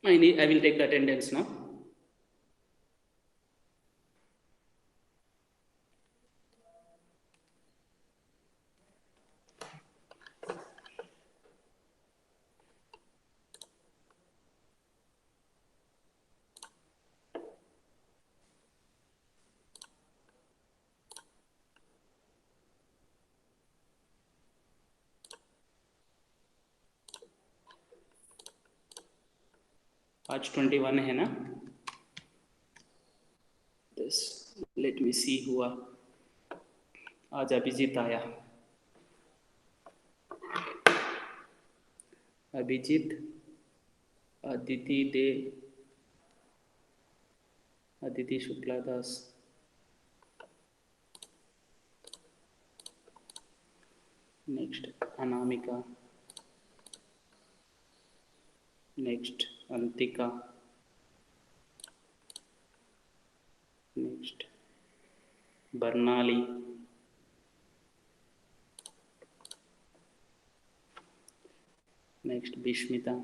I will take the attendance now. आज 21 है ना. This, let me see हुआ. आज अभिजीत आया. Abhijit, Aditi Dey, Aditi Shukla Das, next Anamika, next Antika, next Barnali, next Bismita,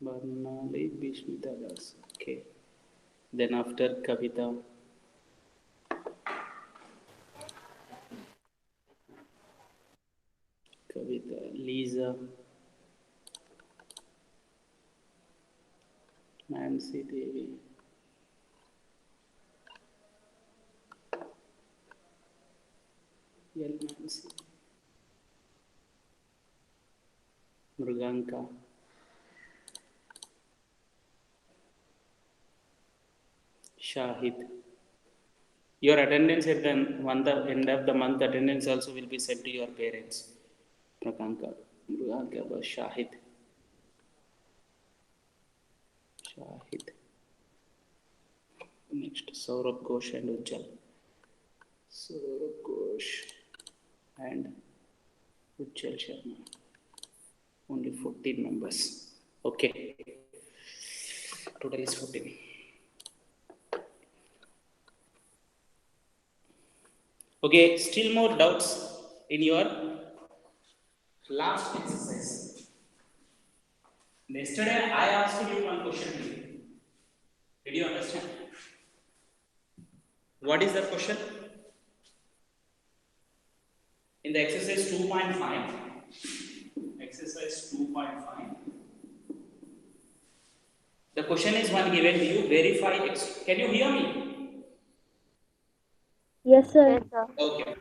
Barnali Bishmita Das. Okay. Then after Kavita. Kavita, Lisa, Nancy Devi, Nancy, Mruganka, Shahid. Your attendance at the end of the month attendance also will be sent to your parents. Mruganka, Shahid. Next, Saurabh Ghosh and Ujjal. Saurabh Ghosh and Ujjal Sharma. Only 14 members. Okay. Total is 14. Okay, still more doubts in your last exercise. Yesterday I asked you one question. Did you understand? What is that question? In the exercise 2.5, the question is one given to you, verify X. Can you hear me? Yes, sir. Okay.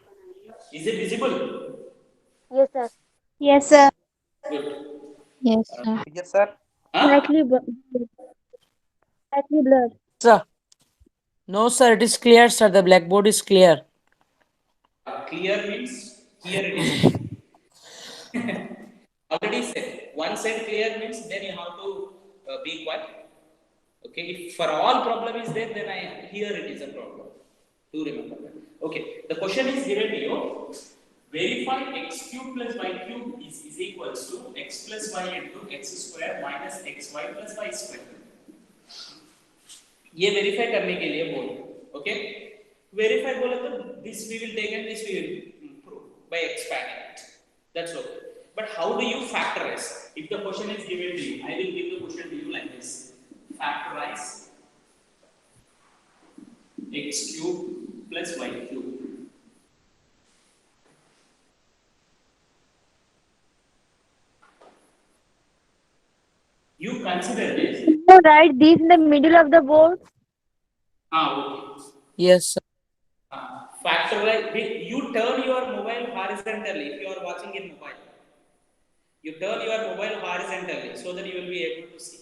Is it visible? Yes, sir. Yes, sir. Good. Yes, sir. Yes, sir. Slightly blurred. Sir. No, sir, it is clear, sir. The blackboard is clear. Clear means here it is. Already said. One said clear means then you have to be quiet. Okay, if for all problem is there, then here it is a problem. Do remember that. Okay, the question is given to you. Verify x cube plus y cube is equals to x plus y into x square minus xy plus y square. ये verify करने के लिए बोलो. Okay, verify बोले तो this we will take and this we will prove by expanding it. That's okay. But how do you factorize? If the question is given to you, I will give the question to you like this. Factorize x cube plus y cube. You consider this. You write this in the middle of the board. Okay. Yes, sir. Factorize. You turn your mobile horizontally if you are watching in mobile. You turn your mobile horizontally so that you will be able to see.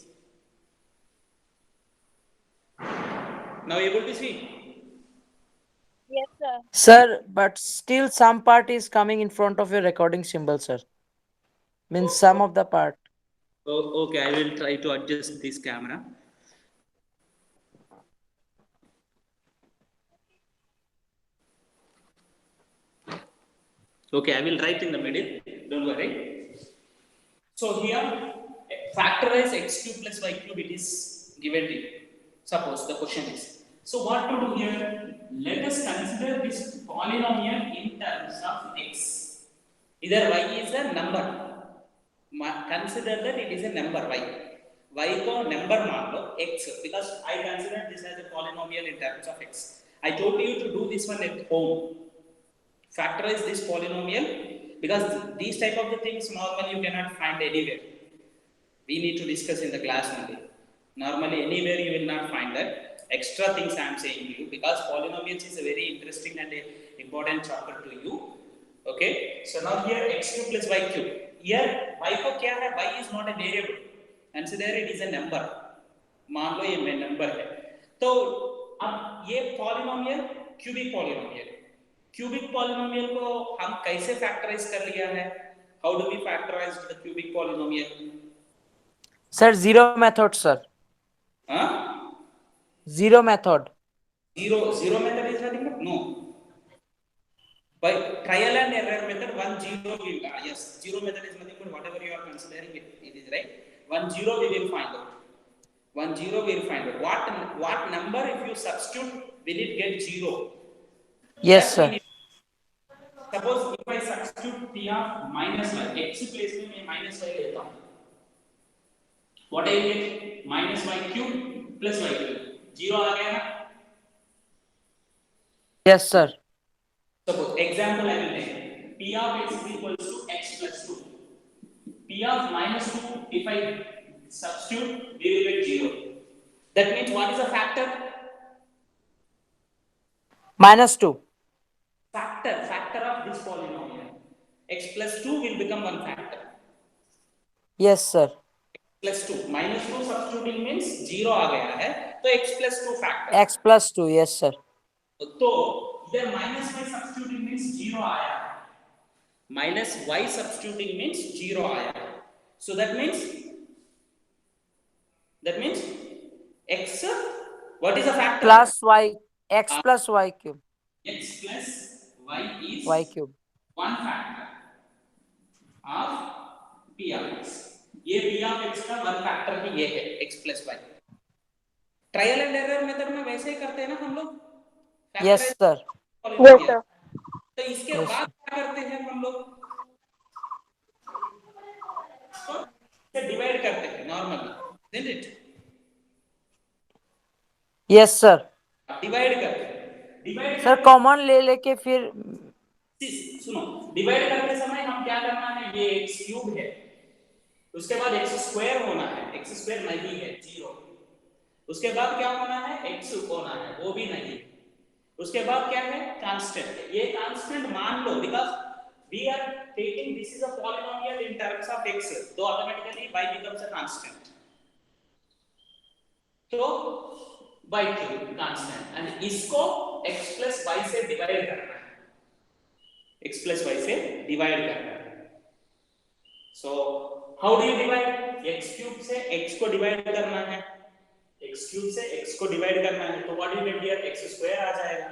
Now able to see? Yes, sir. Sir, but still some part is coming in front of your recording symbol, sir. Means some of the part. Oh, okay, I will try to adjust this camera. Okay, I will write in the middle. Don't worry. So here, factorize x cube plus y cube. It is given to you. Suppose the question is So what to do here? Let us consider this polynomial in terms of x. Either y is a number. Consider that it is a number y. Y को number मान लो x, because I consider this as a polynomial in terms of x. I told you to do this one at home. Factorize this polynomial, because these type of the things normally you cannot find anywhere. We need to discuss in the class only. Normally anywhere you will not find that. Extra things I am saying to you, because polynomials is a very interesting and a important chapter to you. Okay, so now here x cube plus y cube. Here y को क्या है? Y is not a variable. Consider it is a number. मान लो ये number है. तो अब ये polynomial cubic polynomial. Cubic polynomial को हम कैसे factorize कर लिया है? How do we factorize the cubic polynomial? Sir, zero method, sir. Huh? Zero method. Zero method is nothing but no. By trial and error method, 1 0 will yes, zero method is nothing but whatever you are considering it is right. 1 0 we will find out. 1 0 we will find out. What number if you substitute will it get 0? Yes, sir. Suppose if I substitute p of minus y, x place में मैं minus y लेता हूँ. What I get? Minus y cube plus y cube. 0 आ गया ना? Yes, sir. Suppose example I will take. P of x is equals to x plus 2. P of minus 2, if I substitute, we will get 0. That means what is the factor? -2. Factor of this polynomial. X plus 2 will become one factor. Yes, sir. Plus 2. Minus 2 substituting means 0 आ गया है. तो x plus 2 factor. X plus 2. Yes, sir. तो इधर minus y substituting means 0 आया है. Minus y substituting means 0 आया है. So that means x, what is the factor? Plus y. X plus y cube. X plus y is Y cube. one factor of p of x. ये p of x का one factor ही ये है x plus y. Trial and error method में वैसे ही करते हैं ना हम लोग. Yes, sir. Yes, sir. तो इसके बाद क्या करते हैं हम लोग? तो डिवाइड करते हैं normally, isn't it? Yes, sir. Divide करते हैं. डिवाइड सर कॉमन ले लेके फिर सुनो, डिवाइड करते समय हम क्या करना है? ये x क्यूब है, उसके बाद x स्क्वायर होना है. x स्क्वायर नहीं है, 0. उसके बाद क्या होना है? x होना है, वो भी नहीं. उसके बाद क्या है? कांस्टेंट. ये कांस्टेंट मान लो, because we are taking this is a polynomial in terms of x, तो automatically y becomes a constant. तो y क्यूब कांस्टेंट, एंड इसको x plus y से डिवाइड करना है. x plus y से डिवाइड करना है. So how do you divide? x cube से x को डिवाइड करना है. x क्यूब से x को डिवाइड करना है, तो what you get here? x square आ जाएगा.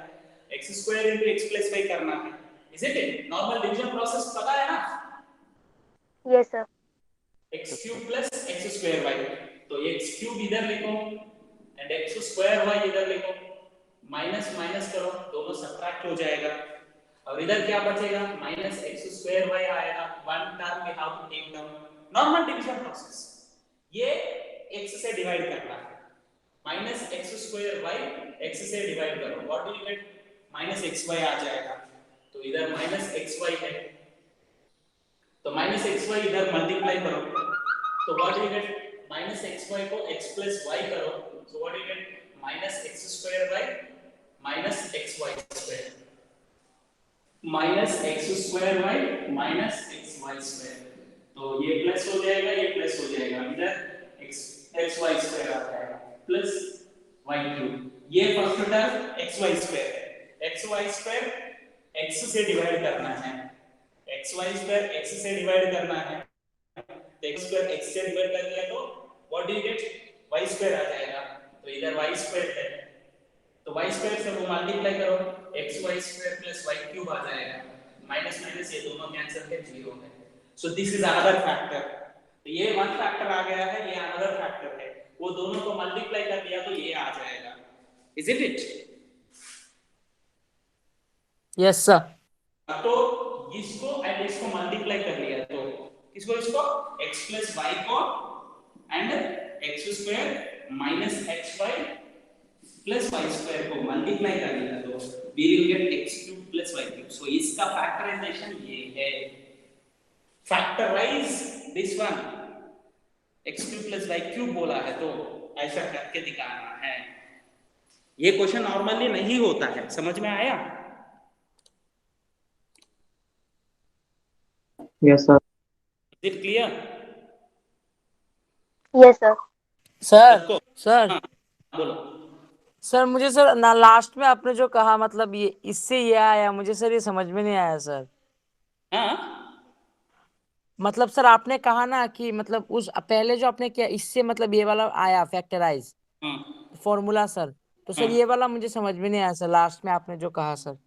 x square into x plus y करना है. Is it? Normal division process पता है ना? Yes, sir. x cube plus x square y. तो x क्यूब इधर लिखो एंड x स्क्वायर y इधर लिखो. माइनस माइनस करो, दोनों सब्ट्रैक्ट हो जाएगा. और इधर क्या बचेगा? माइनस x स्क्वायर y आएगा. One term we have to take down. Normal division process. ये x से डिवाइड करना है. Minus x square y x से डिवाइड करो, what do you get? Minus x y आ जाएगा. तो इधर माइनस एक्स वाई है, तो माइनस एक्स वाई इधर मल्टीप्लाई करो, तो what do you get? Minus x y को एक्स प्लस वाई करो, so what do you get? Minus x square y minus x y square. Minus x square y minus x y square. तो ये plus हो जाएगा, ये plus हो जाएगा, इधर एक्स वाई स्क्वायर आ जाएगा प्लस y क्यूब. ये फर्स्ट टर्म xy स्क्वायर है. xy स्क्वायर x से डिवाइड करना है. xy स्क्वायर x से डिवाइड करना है. तो x स्क्वायर x से डिवाइड कर दिया तो what do you get? y square आ जाएगा. तो इधर y स्क्वायर है, तो y स्क्वायर से वो मल्टीप्लाई करो, xy square plus y cube आ जाएगा. माइनस माइनस ये दोनों कैंसिल के 0 है. So this is another factor. तो ये वन फैक्टर आ गया है, ये अनदर फैक्टर है. वो दोनों को मल्टीप्लाई कर दिया तो ये आ जाएगा. isn't it? Yes, sir. तो इसको एंड इसको मल्टीप्लाई कर लिया तो किसको इसको x plus y को and x square minus xy plus y square को मल्टीप्लाई कर लिया तो we will get x cube plus y cube. So इसका फैक्टराइजेशन ये है. Factorise this one x cube plus y cube बोला है तो ऐसा करके दिखाना है. ये क्वेश्चन नॉर्मली नहीं होता है. समझ में आया? Yes, sir. Is it clear? Yes, sir. Sir सबको? सर हाँ, बोलो. सर मुझे सर ना लास्ट में आपने जो कहा मतलब ये इससे ये आया मुझे सर ये समझ में नहीं आया सर. हाँ मतलब सर आपने कहा ना कि मतलब उस पहले जो आपने किया इससे मतलब ये वाला आया फैक्टराइज हाँ फॉर्मूला सर. तो सर ये वाला मुझे समझ में नहीं आया सर लास्ट में आपने जो कहा सर.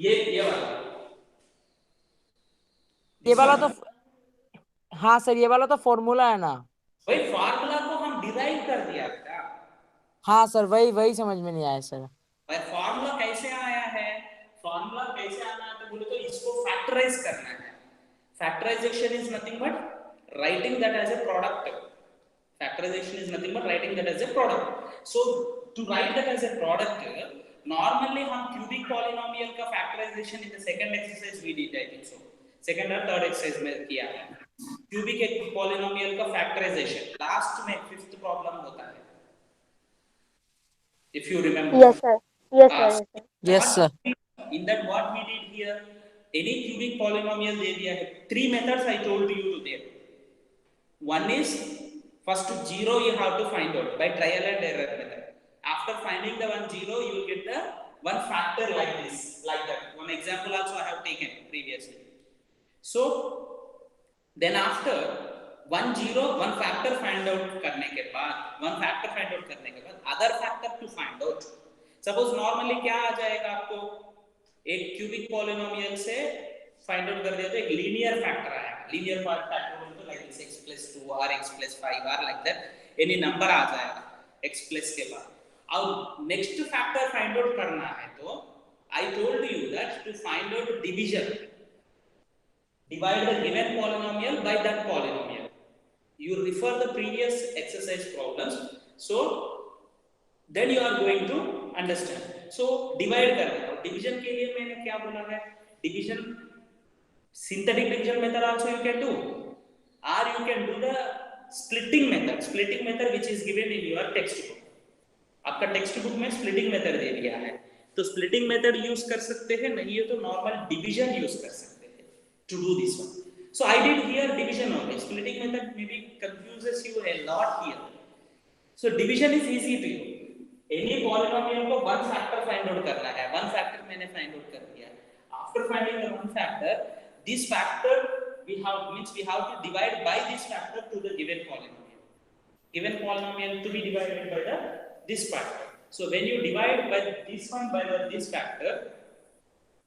ये वाला ये वाला तो हाँ सर ये वाला तो फॉर्मूला है ना. भाई फार्मूला को हम डिराइव कर दिया था. हाँ सर वही वही समझ में नहीं आया सर. भाई फार्मूला कैसे आया है? फार्मूला कैसे आना है तो बोले तो इसको फैक्टराइज करना है. Factorisation is nothing but writing that as a product. Factorisation is nothing but writing that as a product. So to write that as a product normally हम क्यूबिक पॉलिनोमियल का factorisation in the second exercise we did. I think so second और third exercise में किया है. Cubic polynomial का factorisation last में fifth problem होता है. If you remember. Yes, sir. Yes, sir. Yes, sir. Yes, sir. In that what we did here, any cubic polynomial दे दिया है. Three methods I told you to there. One is first zero you have to find out by trial and error method. After finding the one zero, you will get the one factor like this, like that. One example also I have taken previously. So then after one zero one factor find out करने के बाद one factor find out करने के बाद other factor to find out. Suppose normally क्या आ जाएगा आपको? एक cubic polynomial से find out कर दिया तो एक linear factor आया. Linear factor बोले तो like this x plus 2 or x plus 5 or like that any number आ जाएगा x plus के बाद. और next factor find out करना है तो I told you that to find out division, divide the given polynomial by that polynomial. You refer the previous exercise problems, so then you are going to understand. So divide करना है. Division के लिए मैंने क्या बोला है? Division, synthetic division method also you can do, or you can do the splitting method. Splitting method which is given in your textbook. आपका text book में स्प्लिटिंग मेथड दे दिया है तो स्प्लिटिंग मेथड यूज कर सकते हैं. नहीं है तो नॉर्मल डिवीजन यूज कर सकते हैं to do this one. So I did here division only. Splitting method may be confuses you a lot here. So division is easy to you. Any polynomial को वन फैक्टर फाइंड आउट करना है. One factor मैंने find out कर दिया. After finding the one factor, this factor we have to divide by this factor to the given polynomial. Given polynomial to be divided by this factor. So when you divide by this one by this factor,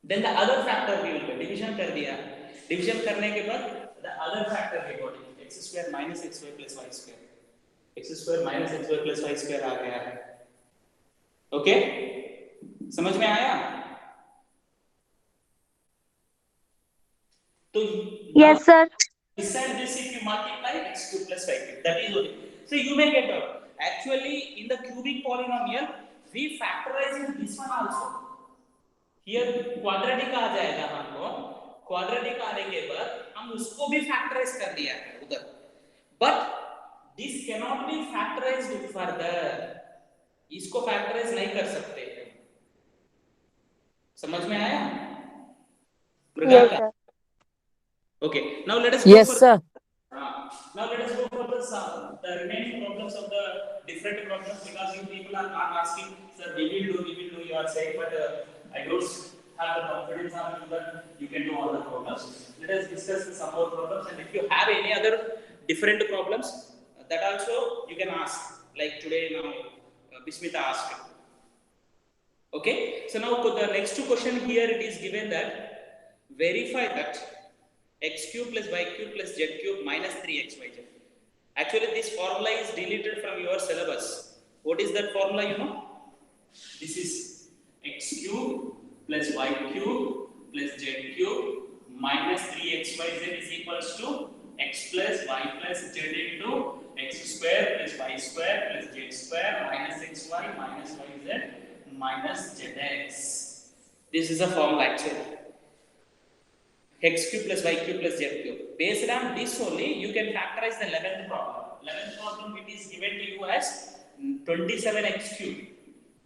then the other factor we will get. Division कर दिया. Division करने के बाद the other factor we got it. X square minus xy plus y square. X square minus xy plus y square आ गया है. Okay? समझ में आया? तो Yes, sir. beside this if you multiply x cube plus y cube, that is only. So you may get out. Actually in the cubic polynomial we factorize this one also. Here quadratic आ जाएगा हमको. Quadratic आने के बाद हम उसको भी factorize कर दिया है उधर. But this cannot be factorized further. इसको factorize नहीं कर सकते हैं. समझ में आया? Yes, sir. Okay. Now let us go Yes, for sir. Now let us go for the remaining problems of the different problems, because you people are not asking, sir, we will do, you are saying, but I don't have the confidence on you that you can do all the problems. Let us discuss some more problems, and if you have any other different problems, that also you can ask, like today now Bismita asked. Okay, so now the next question here it is given that verify that x cube plus y cube plus z cube minus 3xyz. Actually this formula is deleted from your syllabus. What is that formula, you know? This is x cube plus y cube plus z cube minus 3xyz is equals to x plus y plus z into x square plus y square plus z square minus xy minus yz minus zx. This is a formula actually. X cube plus y cube plus z cube. Based on this only, you can factorize the 11th problem. 11th problem, it is given to you as 27x cube.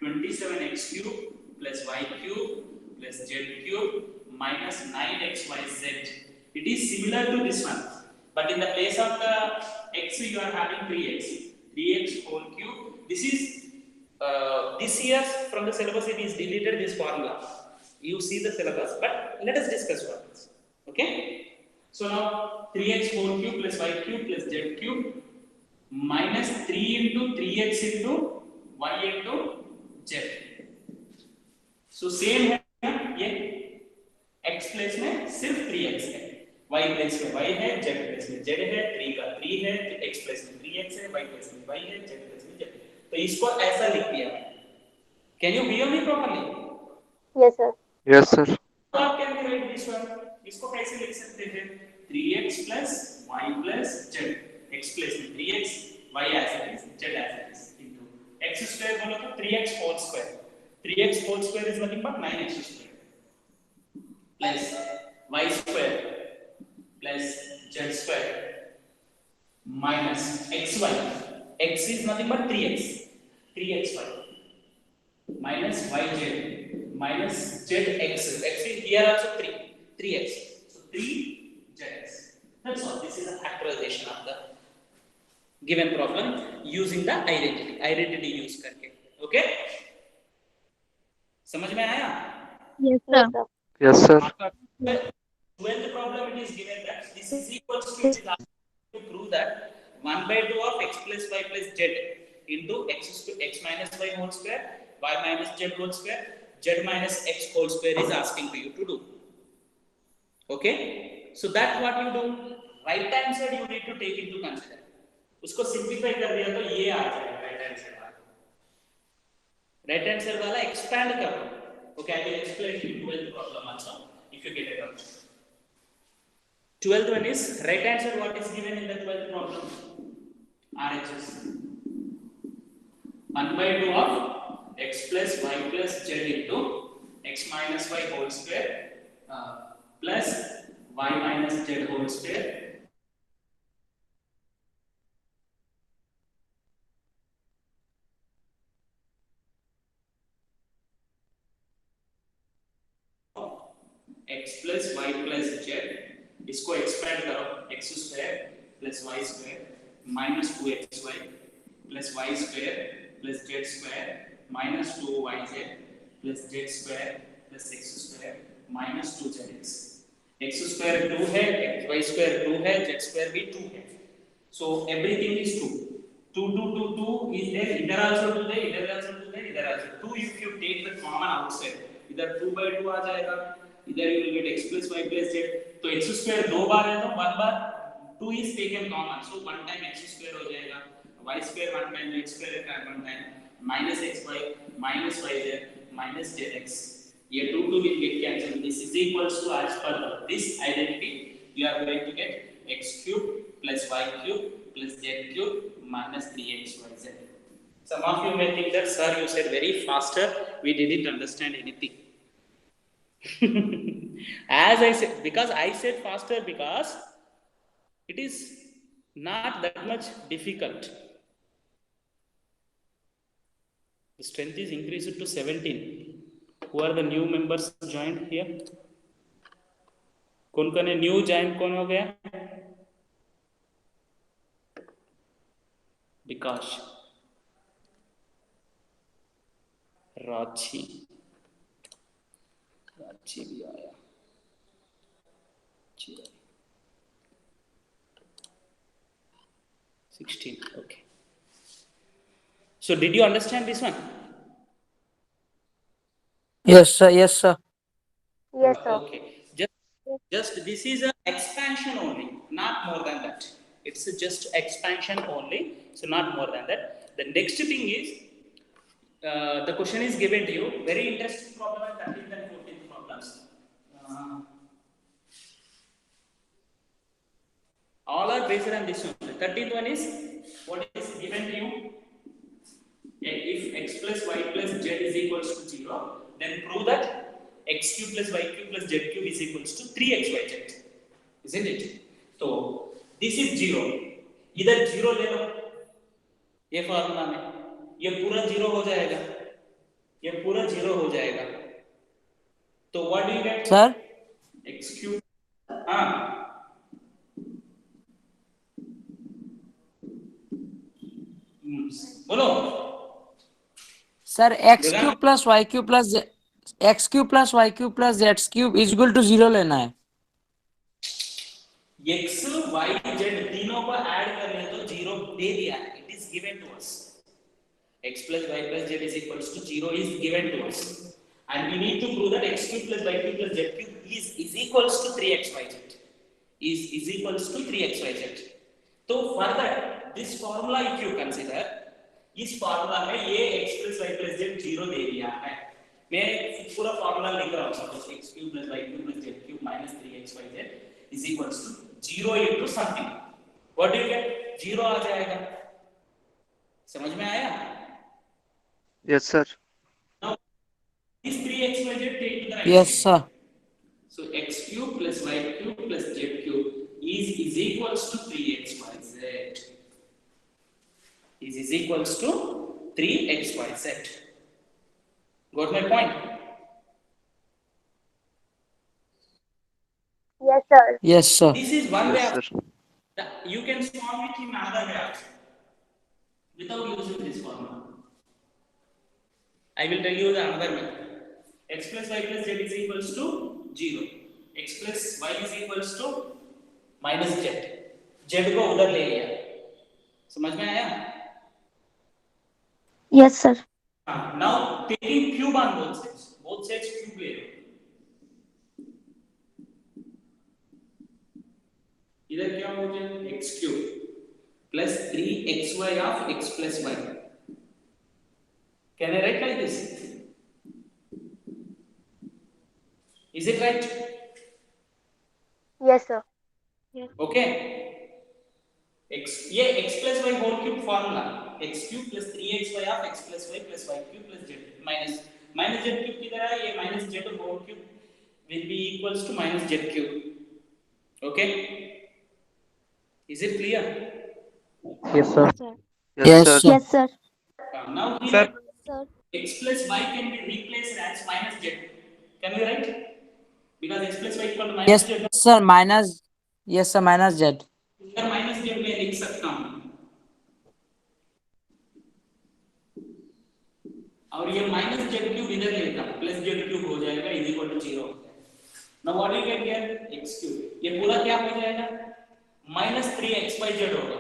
27x cube plus y cube plus z cube minus 9xyz. It is similar to this one, but in the place of the x, you are having 3x. 3x whole cube. This is this year from the syllabus, it is deleted this formula. You see the syllabus, but let us discuss what. Okay, so now 3x whole cube plus y cube plus z cube minus 3 into 3x into y into z. So same है ये x place में सिर्फ 3x है, y place में y है, z place में z है, 3 का 3 है, x प्लेस में 3x है, y प्लेस में y है, z प्लेस में z. तो इसको ऐसा लिख दिया. Can you hear me properly? Yes, sir. Yes, sir. How can we write this one? इसको कैसे लिख सकते हैं? 3x plus y plus z. x place में 3x, y as it is, z as it is into x square बोलो तो 3x whole square. 3x whole square is nothing but 9x square plus y square plus z square minus xy. X is nothing but 3x. 3xy minus yz minus zx. X is here also 3. 3x. So 3zx. That's all. This is a factorization of the given problem using the identity. Identity use करके. Okay? समझ में आया? Yes, sir. Yes, sir. 12th problem, it is given that this is equals to, it is asking to prove that 1 by 2 of x plus y plus z into x minus y whole square, y minus z whole square, z minus x whole square is asking to you to do. Okay? So that what you do, right hand side you need to take into consider. उसको simplify कर दिया तो ये आ जाएगा right hand side वाला. Right hand side वाला expand करो. Okay, I will explain to you 12th problem also if you get it out. 12th one is right hand side. What is given in the 12th problem? RHS 1 by 2 of x plus y plus z into x minus y whole square plus y minus z whole square x plus y plus z. इसको expand करो. x square plus y square minus 2xy plus y square plus z square minus 2yz plus z square plus x square minus 2zx. x square 2 है, y square 2 है, z square भी 2 है. So everything is 2. 2 is there. Either also 2 there, either also 2 there, either also 2. If you take the common outside, either 2 by 2 आ जाएगा, either you will get x plus y plus z. तो x square 2 बार है तो 1 बार 2 is taken common, so 1 time x square हो जाएगा, y square 1 time, z square 1 time, minus xy minus yz minus zx. ये 2 will get cancelled. This is equals to, as per this identity, you are going to get x cube plus y cube plus z cube minus 3xyz. Some of you may think that, sir, you said very faster, we didn't understand anything. As I said, because I said faster because it is not that much difficult. The strength is increased to 17. Who are the new members joined here? कौन कौन है new join? कौन हो गया? Bikash, राची भी आया. 16. Okay. So did you understand this one? Yes, sir. Yes, sir. Yes, sir. Okay. Just this is an expansion only, not more than that. It's just expansion only, so not more than that. The next thing is The question is given to you. Very interesting problem at 13th and 14th problems. All are based on this one. The 13th one is what is given to you. If x plus y plus z is equals to 0, then prove that x cube plus y cube plus z cube is equals to 3xyz. Isn't it? So this is 0. इधर 0 ले लो ये formula में, ये पूरा 0 हो जाएगा, ये पूरा 0 हो जाएगा. तो what do you get? Sir? x cube. हाँ. बोलो. Sir, x cube plus y cube plus z, x cube plus y cube plus z cube is equal to 0 लेना है. x, y, z तीनों को ऐड कर ले तो 0 दे दिया है. It is given to us. X plus y plus z is equals to 0 is given to us. And we need to prove that x cube plus y cube plus z cube is equals to 3xyz. Is equals to 3xyz. So further, this formula if you consider, इस formula में ये x plus y plus z 0 दे दिया है. मैं पूरा formula लिख रहा हूँ. Suppose x cube plus y cube plus z cube minus 3xyz is equals to 0 into something. What do you get? 0 आ जाएगा. समझ में आया? Yes, sir. Now this 3xyz take to the right. Yes, sir. So x cube plus y cube plus z cube is equals to 3xyz. Is equals to 3xyz. Got my point? Yes, sir. Yes, sir. This is one way Yes, of. sir. You can solve it in another way also, without using this formula. I will tell you the another method. X plus y plus z is equals to 0. X plus y is equals to minus z. Z को उधर ले लिया. समझ में आया? Yes, sir. Now taking cube on both sides. Both sides cube ले लो. इधर क्या हो गया? X cube plus 3xy of x plus y. Can I write like this? Is it right? Yes, sir. Okay. ये x plus y whole cube formula. X cube plus 3xy of x plus y cube plus z minus z cube किधर है? ये minus z whole cube will be equals to minus z cube. Okay. Is it clear? Yes, sir. Sir. Yes, sir. sir. Yes, sir. Now here Sir. Sir. x plus y can be replaced as minus z. Can we write? Because x plus y equal to minus Yes, z. sir. Minus. Yes, sir. Minus z. इधर minus z में लिख सकता हूँ. और ये minus z cube इधर लेता हूँ. प्लस z क्यूब हो जाएगा is equal to 0. Now what do you get here? x cube. ये पूरा क्या हो जाएगा? minus 3xyz होगा.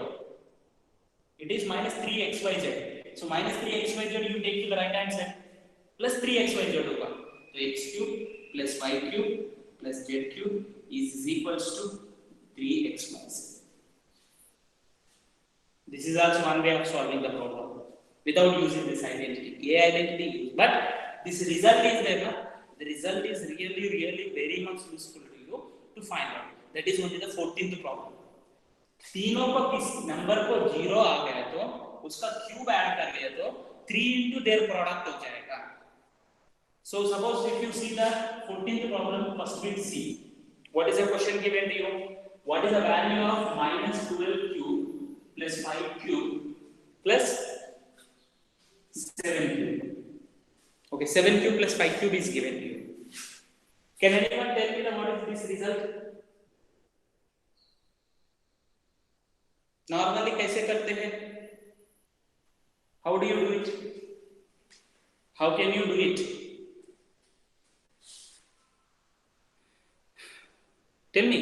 It is minus 3xyz. So minus 3xyz you take to the right hand side. Plus 3xyz होगा. So x cube plus y cube plus z cube is equals to 3xyz. This is also one way of solving the problem without using this identity. A identity, but this result is there. No? The result is really very much useful to you to find out. That is only the 14th problem. तीनों को किस number को 0 आ गया तो उसका cube add कर लिया तो 3 into their product हो जाएगा. So suppose if you see the 14th problem, first bit C. What is the question given to you? What is the value of minus 12 cube plus 5 cube plus 7 cube? Okay, 7 cube plus 5 cube is given to you. Can anyone tell me what is this result? Normally कैसे करते हैं? How do you do it? How can you do it? Tell me.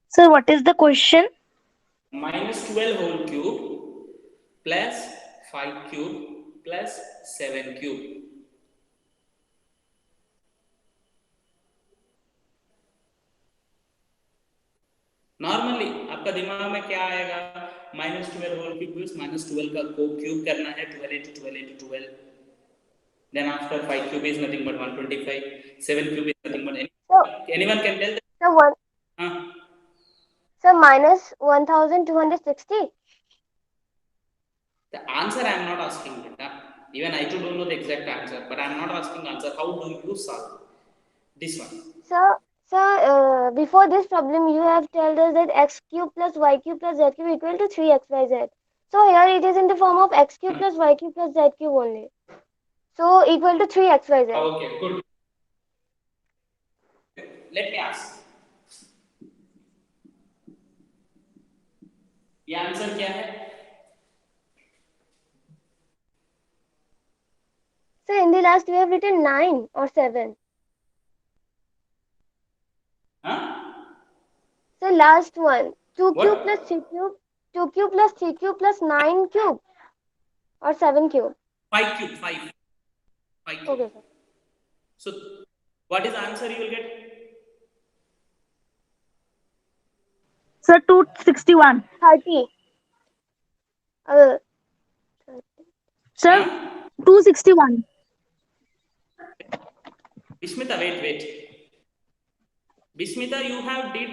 Sir, what is the question? Minus 12 whole cube plus 5 cube plus 7 cube. Normally आपका दिमाग में क्या आएगा? minus 12 whole cube is minus 12 का को cube करना है 12 into 12 into 12. Then after 5 cube is nothing but 125. 7 cube is nothing but So, anyone can tell that. so one, Huh? so minus 1260. The answer I am not asking. Even I too don't know the exact answer, but I am not asking answer. How do you solve this one? So, before this problem, you have told us that x cube plus y cube plus z cube equal to 3xyz. So here it is in the form of x cube plus y cube plus z cube only. So equal to 3xyz. Okay, good. Let me ask. ये answer क्या है? So in the last we have written 9 or 7. Huh? So last one 2 What? cube plus 3 cube, 2 cube plus 3 cube plus 9 cube or 7 cube. 5 cube, 5. 5 cube. Okay, sir. So, what is the answer you will get? Sir, 261. 30. Sir, Huh? 261. Bismita, wait. Bismita, you have did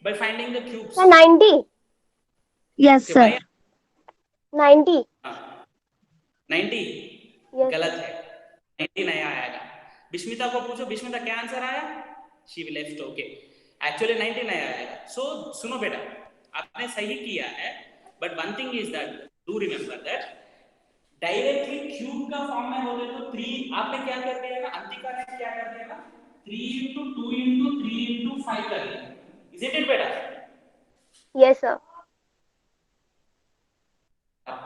by finding the cubes. Sir, 90. Yes, Okay, sir. why? 90. 90 Yes. गलत है. 90 नहीं आएगा. बिस्मिता को पूछो, बिस्मिता क्या answer आया? She left. Okay. Actually 90 नहीं आएगा. So सुनो बेटा, आपने सही किया है. But one thing is that do remember that directly cube का फॉर्म में होते तो 3 आपने क्या कर दिया ना, अंतिका ने क्या कर दिया ना, 3 into 2 into 3 into 5 कर दिया. Isn't it बेटा? Yes, sir.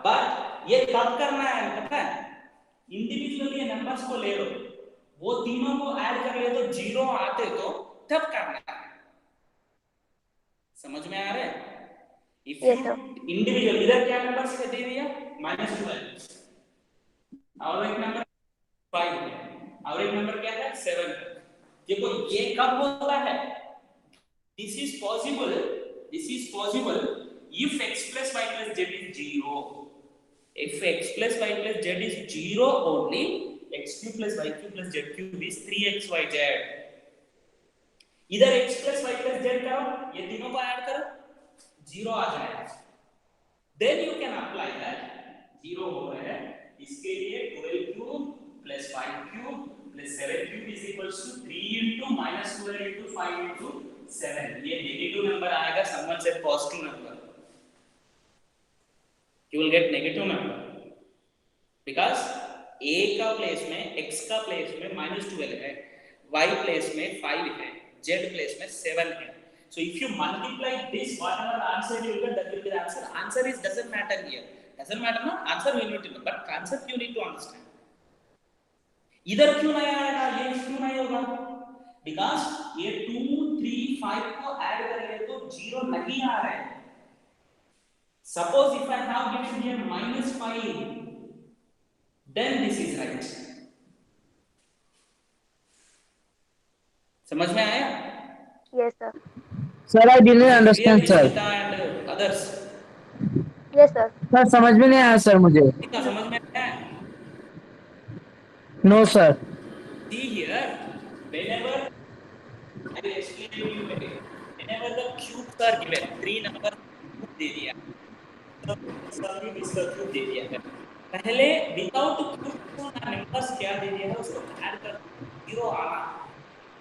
बट ये कब करना है पता है? इंडिविजुअली नंबर्स को ले लो, वो तीनों को ऐड कर ले तो जीरो आते तो तब करना है. समझ में आ रहा है? If Yes, sir. इंडिविजुअल इधर क्या नंबर्स दे दिया? -12 और एक नंबर 5 है और एक नंबर क्या है 7. देखो ये कब होता है? This is possible if x plus y plus z is 0. If x plus y plus z is 0 only, x cube plus y cube plus z cube is 3xyz. इधर x plus y plus z करो, ये तीनों को add करो, 0 आ जाएगा. Then you can apply that 0 हो रहा है, इसके लिए 12 cube plus 5 cube plus 7 cube is equals to 3 into minus 12 into 5 into 7. ये नेगेटिव नंबर आएगा, someone said positive number. You will get negative number because a का प्लेस में x का प्लेस में -12 है, y प्लेस में 5 है, z प्लेस में 7 है. So if you multiply this, whatever answer you get, that will be the answer. Answer is doesn't matter here. Doesn't matter ना, answer we need to know, but concept you need to understand. इधर क्यों नहीं आएगा, ये क्यों नहीं होगा? Because ये 2, 3, 5 को ऐड करेंगे तो 0 नहीं आ रहा है. Suppose if I have given here -5, then this is right. समझ में आया? Yes, sir. Sir, I didn't understand, sir. And others. Yes, sir. Sir, समझ में नहीं आया सर मुझे. क्या समझ में आया? No, sir. See here, whenever I will explain to you very. Whenever the cubes are given, 3 number दे दिया, इसका क्यूब दे दिया है. पहले विदाउट क्यूब नंबर्स क्या दे दिया है उसको ऐड कर 0 आना,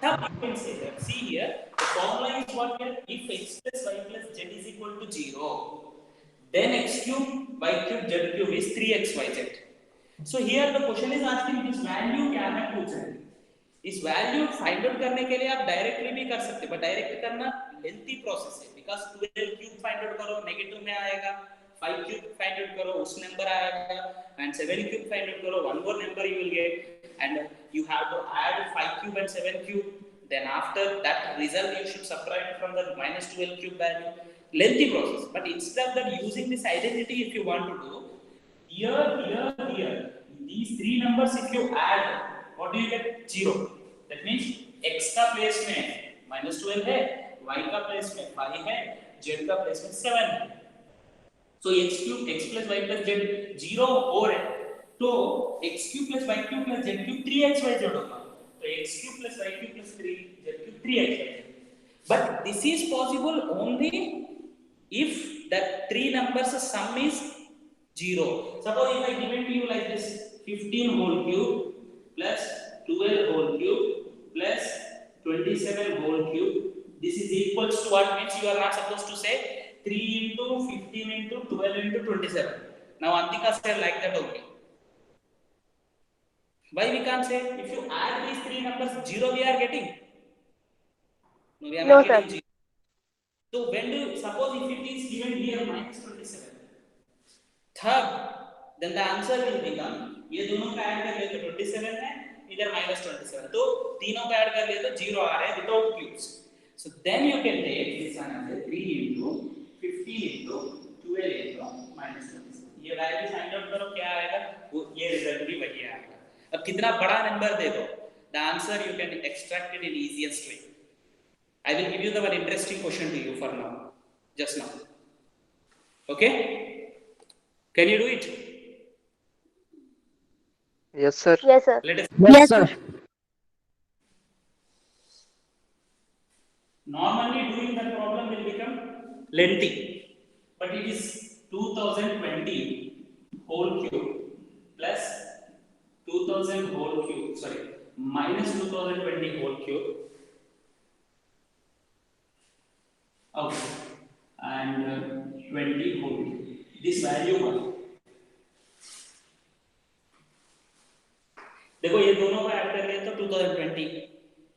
तब you can say that. See here, the formula is what here? If x plus y plus z is equal to 0, then x cube y cube z cube is 3xyz. So here the question is asking this value क्या है पूछ रहे हैं. इस value find out करने के लिए आप डायरेक्टली भी कर सकते हैं, बट डायरेक्ट करना लेंथी प्रोसेस है. बिकॉज़ 12 क्यूब फाइंड आउट करो, नेगेटिव में आएगा. 5 क्यूब फाइंड आउट करो, उस नंबर आएगा. एंड 7 क्यूब फाइंड आउट करो, one more number you will get. And you have to add 5 cube and 7 cube. Then after that result you should subtract from the -12 cube value. Lengthy process. But instead of that, using this identity, if you want to do here, these 3 numbers if you add, what do you get? 0. That means x का place में -12 है, y का place में 5 है, z का place में 7 है. So x cube x plus y plus z 0 हो रहा है, तो x cube plus y cube plus z cube 3xyz होगा, तो x cube plus y cube plus 3z cube 3xyz. But this is possible only if the three numbers sum is 0. Suppose if I given to you like this, 15 whole cube plus 12 whole cube plus 27 whole cube, this is equals to what? Means you are not supposed to say 3 into 15 into 12 into 27. Now Antika said like that only. Why we can't say? If you add these three numbers, 0 we are getting. No, we are No, not sir. getting 0. So when do you, suppose if it is given here minus 27, third, then the answer will become, ये दोनों का add कर ले तो 27 है, इधर minus 27, तो तीनों का ऐड कर ले तो 0 आ रहा है without cubes. So then you can take this one as 3 into 15 into 12 into minus 27. ये वैल्यू फाइंड आउट करो क्या आएगा, वो ये रिजल्ट भी वही आएगा. अब कितना बड़ा नंबर दे दो, the answer you can extract it in easiest way. I will give you the one interesting question to you for now, just now. Okay? Can you do it? Yes, sir. Yes, sir. Let us. Yes, sir. Normally doing that problem will become lengthy, but it is 2020 whole cube plus 2000 whole cube, sorry, minus 2020 whole cube. Okay. And 20 whole cube. This value one. देखो ये दोनों का add कर लिए तो 2020,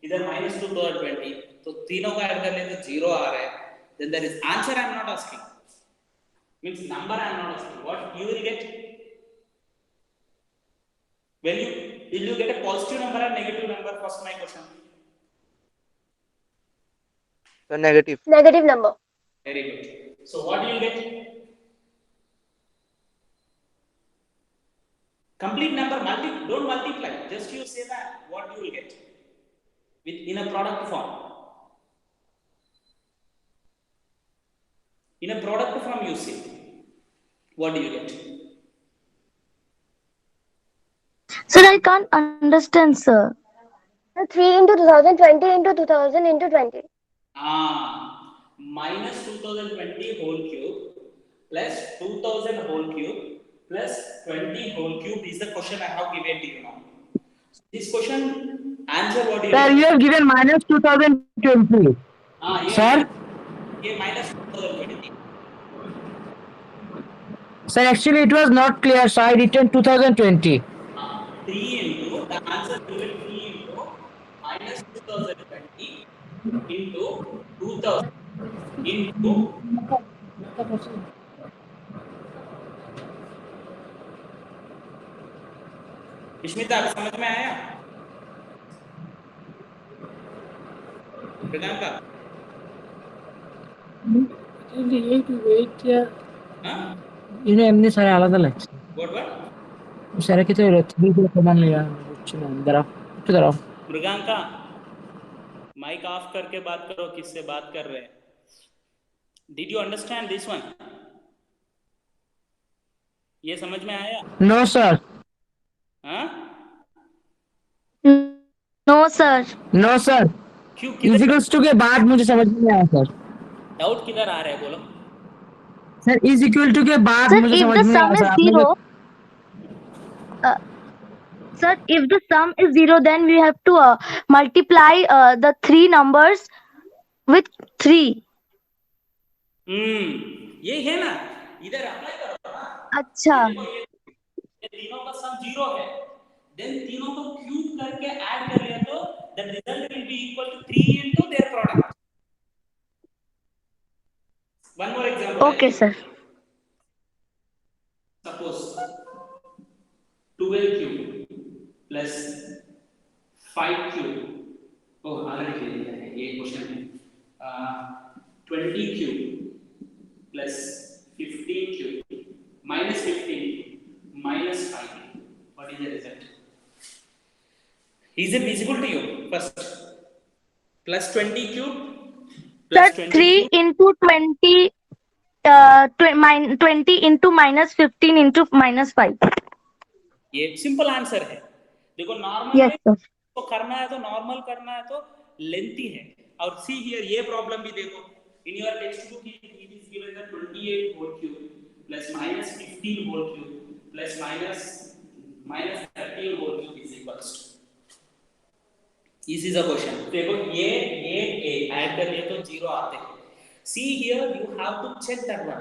इधर minus 2020, तो तीनों का ऐड कर लिए तो 0 आ रहा है. Then there is answer I am not asking. Means number I am not asking. What you will get? Will you get a positive number or negative number? First my question. The negative. Negative number. Very good. So what you will get? Complete number, don't multiply. Just you say that what you will get in a product form. In a product form, you say what do you get? Sir, I can't understand, sir. 3 into 2020 into 2000 into 20. Minus 2020 whole cube plus 2000 whole cube plus 20 whole cube is the question I have given to you now. This question, answer what do you Sir, get? you have given minus 2020. Sir? ये minus 2020. Sir, actually it was not clear, so I written 2020. 3 into, the answer will be 3 into minus 2020 into 2000 into Vismita समझ में आया? वेदांता? এমনি sir আলাদা লাগছে What? স্যারের ক্ষেত্রে 3 দিয়ে প্রমাণ নেওয়া হচ্ছে না দাঁড়াও একটু দাঁড়াও मृगांका माइक ऑफ करके बात करो, किससे बात कर रहे हैं? Did you understand this one? ये समझ में आया? नो सर हाँ? No, sir. नो सर क्यों, किधर इजिकल्स टू के बाद मुझे समझ में नहीं आया सर डाउट किधर आ रहा है बोलो? सर इज इक्वल टू के बाद Sir, मुझे if समझ the में नहीं sum आया is सर आपने zero, sir, if the sum is zero, then we have to multiply the three numbers with 3. ये है ना, इधर अप्लाई करो ना. अच्छा. ये तीनों का सम 0 है, देन तीनों को क्यूब करके ऐड कर लिया तो the result will be equal to 3 into their product. One more example. Okay, sir. Suppose 12 cube plus 5 cube, oh already ले लिया है ये क्वेश्चन है. 20 cube plus 15 cube minus 15 minus 5. What is the result? Is it visible to you? First, plus 20 cube Sir, plus 20 3 cube. into 20. 20 into minus 15 into minus 5. ये simple answer है। देखो normal Yes, में sir. तो करना है तो normal करना है तो लेंथी है। और सी हियर ये प्रॉब्लम भी देखो, in your text book it is given the 28 whole cube plus minus 15 whole cube plus minus 13 whole cube is equals to, is a question. देखो ये ऐड कर लिए तो जीरो आते हैं। See here you have to check that one,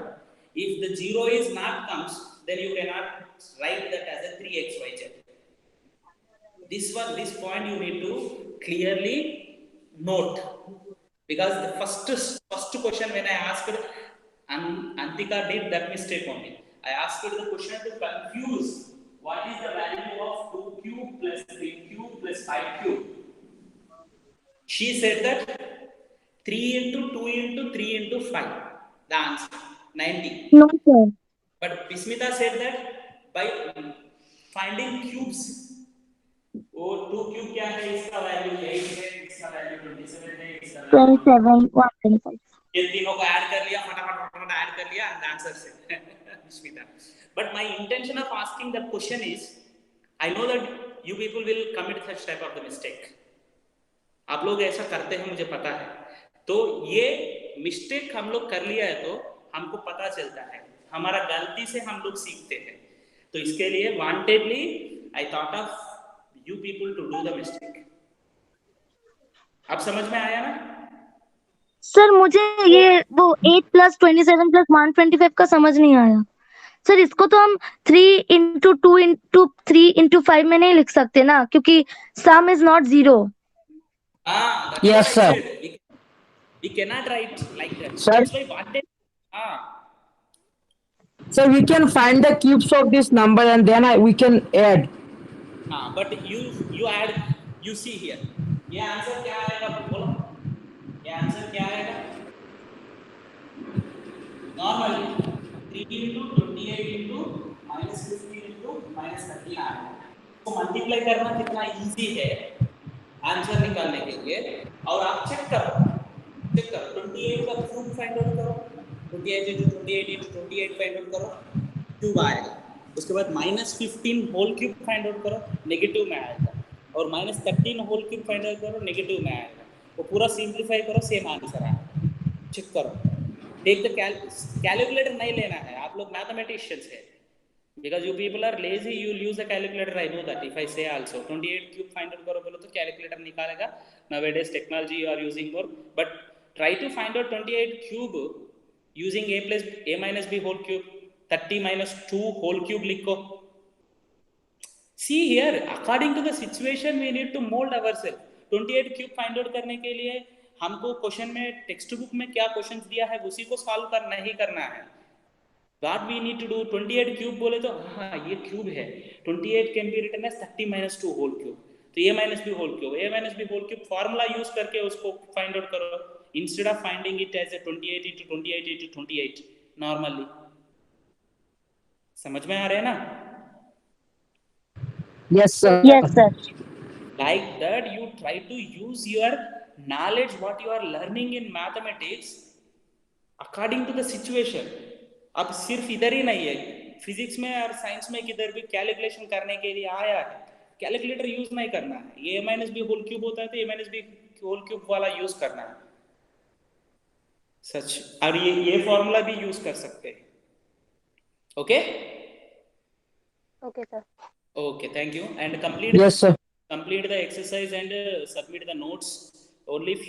if the zero is not comes then you cannot write that as a 3xyz. This point you need to clearly note, because the first question when I asked, Antika did that mistake only. I asked the question to confuse what is the value of 2 cube plus 3 cube plus 5 cube. She said that 3 into 2 into 3 into 5, the answer 90. No, sir. But Bismita said that by finding cubes, वो 2 cube क्या है, इसका value 8 है, इसका value 27 है, इसका value 27, 125. ये तीनों को ऐड कर लिया, फटाफट ऐड कर लिया एंड आंसर से Bismita. But my intention of asking that question is, I know that you people will commit such type of the mistake. आप लोग ऐसा करते हैं मुझे पता है। तो ये मिस्टेक हम लोग कर लिया है तो हमको पता चलता है, हमारा गलती से हम लोग सीखते हैं। तो इसके लिए wantedly I thought of you people to do the mistake. अब समझ में आया ना? सर मुझे ये वो 8 plus 27 plus 125 का समझ नहीं आया। सर इसको तो हम 3 into 2 into 3 into 5 में नहीं लिख सकते ना, क्योंकि sum is not 0. that's Yes, what I sir. said. We cannot write like that. Sir? That's why wanted. So we can find the cubes of this number and then we can add. But you add, you see here, ये answer क्या आएगा बोलो, ये answer क्या आएगा? Normally 3 into 28 into minus 15 into minus 13 आएगा। तो multiply करना कितना इजी है आंसर निकालने के लिए। और आप चेक करो 28 का क्यूब फाइंड आउट करो, 28 into 28 फाइंड आउट करो, क्यूब आएगा। उसके बाद minus 15 whole cube find out करो, नेगेटिव में आएगा। और minus 13 whole cube find out करो, नेगेटिव में आएगा। वो पूरा सिंप्लीफाई करो, सेम आंसर आएगा। चेक करो, टेक द कैलकुलेटर नहीं लेना है, आप लोग मैथमेटिशियंस है। Because you people are lazy, you will use a calculator. I know that. If I say also 28 cube find out करो बोलो तो calculator निकालेगा। Nowadays technology you are using more, but try to find out 28 cube using a minus b whole cube, 30 minus 2 whole cube लिखो। See here, according to the situation we need to mold ourselves. 28 cube find out करने के लिए हमको question में text book में क्या questions दिया है उसी को सॉल्व करना ही करना है। What we need to do, 28 cube बोले तो हाँ ये क्यूब है, 28 can be written as 30 minus 2 whole cube, तो a minus b whole cube, a minus b whole cube formula use करके उसको फाइंड आउट करो, instead of finding it as a 28 into 28 into 28 normally. समझ में आ रहा है ना? Yes, sir. Yes, sir. Like that you try to use your knowledge what you are learning in mathematics according to the situation. अब सिर्फ इधर ही नहीं है, फिजिक्स में और साइंस में किधर भी कैलकुलेशन करने के लिए आया है, कैलकुलेटर यूज नहीं करना है। ये a minus b whole cube होता है तो a minus b whole cube वाला यूज करना है सच। और ये फॉर्मूला भी यूज कर सकते हैं। Okay Okay, sir. Okay, thank you and complete Yes, sir. complete the exercise and submit the notes. Only few